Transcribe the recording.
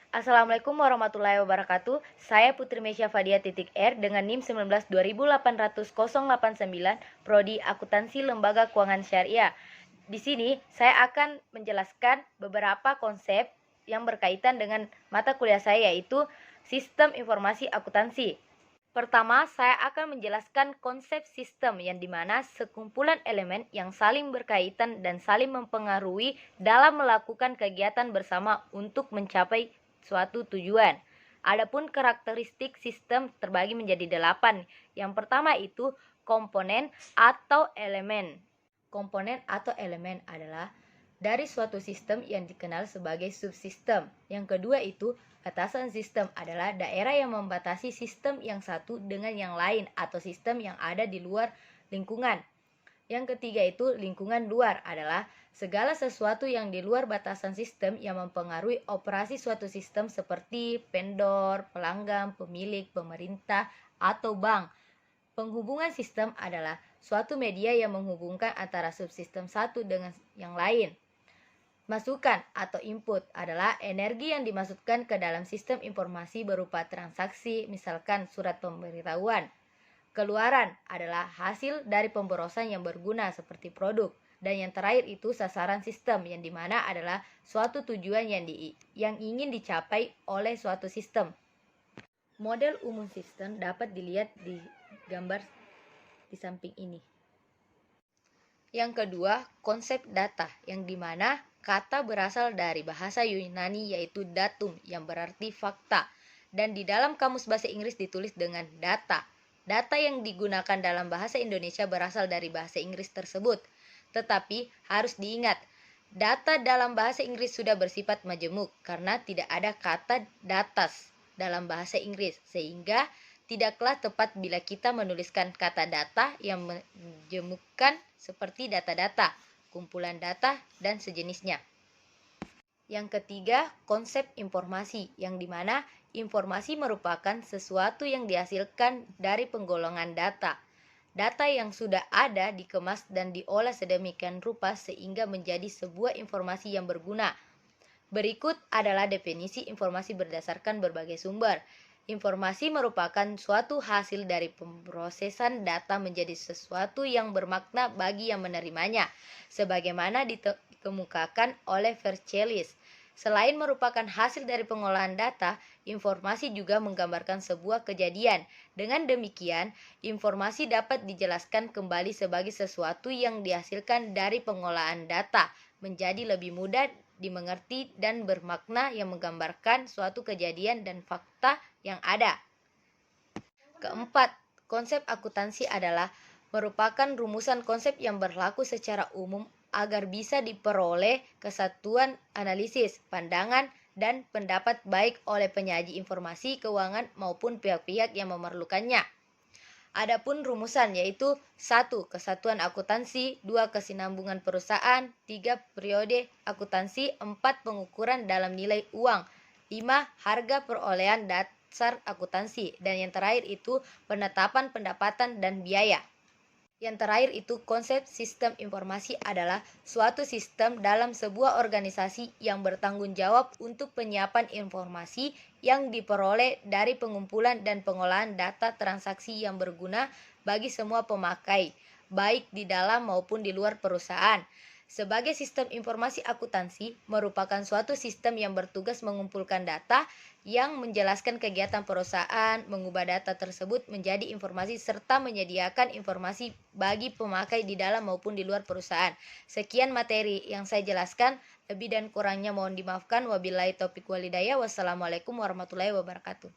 Assalamualaikum warahmatullahi wabarakatuh. Saya Putri Mesya Fadia R dengan NIM 19 Prodi Akuntansi Lembaga Keuangan Syariah. Di sini saya akan menjelaskan beberapa konsep yang berkaitan dengan mata kuliah saya, yaitu Sistem Informasi Akuntansi. Pertama, saya akan menjelaskan konsep sistem yang dimana sekumpulan elemen yang saling berkaitan dan saling mempengaruhi dalam melakukan kegiatan bersama untuk mencapai suatu tujuan. Adapun karakteristik sistem terbagi menjadi 8. Yang pertama itu komponen atau elemen. Komponen atau elemen adalah dari suatu sistem yang dikenal sebagai subsistem. Yang kedua itu batasan sistem adalah daerah yang membatasi sistem yang satu dengan yang lain atau sistem yang ada di luar lingkungan. Yang ketiga itu lingkungan luar adalah segala sesuatu yang di luar batasan sistem yang mempengaruhi operasi suatu sistem seperti vendor, pelanggan, pemilik, pemerintah, atau bank. Penghubungan sistem adalah suatu media yang menghubungkan antara subsistem satu dengan yang lain. Masukan atau input adalah energi yang dimasukkan ke dalam sistem informasi berupa transaksi, misalkan surat pemberitahuan. Keluaran adalah hasil dari pemborosan yang berguna seperti produk. Dan yang terakhir itu sasaran sistem, yang dimana adalah suatu tujuan yang ingin dicapai oleh suatu sistem. Model umum sistem dapat dilihat di gambar di samping ini. Yang kedua, konsep data, yang dimana kata berasal dari bahasa Yunani yaitu datum yang berarti fakta. Dan di dalam kamus bahasa Inggris ditulis dengan data. Data yang digunakan dalam bahasa Indonesia berasal dari bahasa Inggris tersebut. Tetapi harus diingat, data dalam bahasa Inggris sudah bersifat majemuk karena tidak ada kata datas dalam bahasa Inggris, sehingga tidaklah tepat bila kita menuliskan kata data yang menjemukkan seperti data-data, kumpulan data, dan sejenisnya. Yang ketiga, konsep informasi, yang dimana informasi merupakan sesuatu yang dihasilkan dari penggolongan data. Data yang sudah ada dikemas dan diolah sedemikian rupa sehingga menjadi sebuah informasi yang berguna. Berikut adalah definisi informasi berdasarkan berbagai sumber. Informasi merupakan suatu hasil dari pemrosesan data menjadi sesuatu yang bermakna bagi yang menerimanya, sebagaimana dikemukakan oleh Vercellis. Selain merupakan hasil dari pengolahan data, informasi juga menggambarkan sebuah kejadian. Dengan demikian, informasi dapat dijelaskan kembali sebagai sesuatu yang dihasilkan dari pengolahan data, menjadi lebih mudah dimengerti dan bermakna yang menggambarkan suatu kejadian dan fakta yang ada. Keempat, konsep akuntansi adalah merupakan rumusan konsep yang berlaku secara umum agar bisa diperoleh kesatuan analisis, pandangan, dan pendapat baik oleh penyaji informasi keuangan maupun pihak-pihak yang memerlukannya. Adapun rumusan yaitu 1. Kesatuan akuntansi, 2. Kesinambungan perusahaan, 3. Periode akuntansi, 4. Pengukuran dalam nilai uang, 5. Harga perolehan dasar akuntansi, dan yang terakhir itu penetapan pendapatan dan biaya. Yang terakhir itu konsep sistem informasi adalah suatu sistem dalam sebuah organisasi yang bertanggung jawab untuk penyiapan informasi yang diperoleh dari pengumpulan dan pengolahan data transaksi yang berguna bagi semua pemakai, baik di dalam maupun di luar perusahaan. Sebagai sistem informasi akuntansi merupakan suatu sistem yang bertugas mengumpulkan data yang menjelaskan kegiatan perusahaan, mengubah data tersebut menjadi informasi serta menyediakan informasi bagi pemakai di dalam maupun di luar perusahaan. Sekian materi yang saya jelaskan, lebih dan kurangnya mohon dimaafkan. Wabillahi taufiq walhidayah. Wassalamualaikum warahmatullahi wabarakatuh.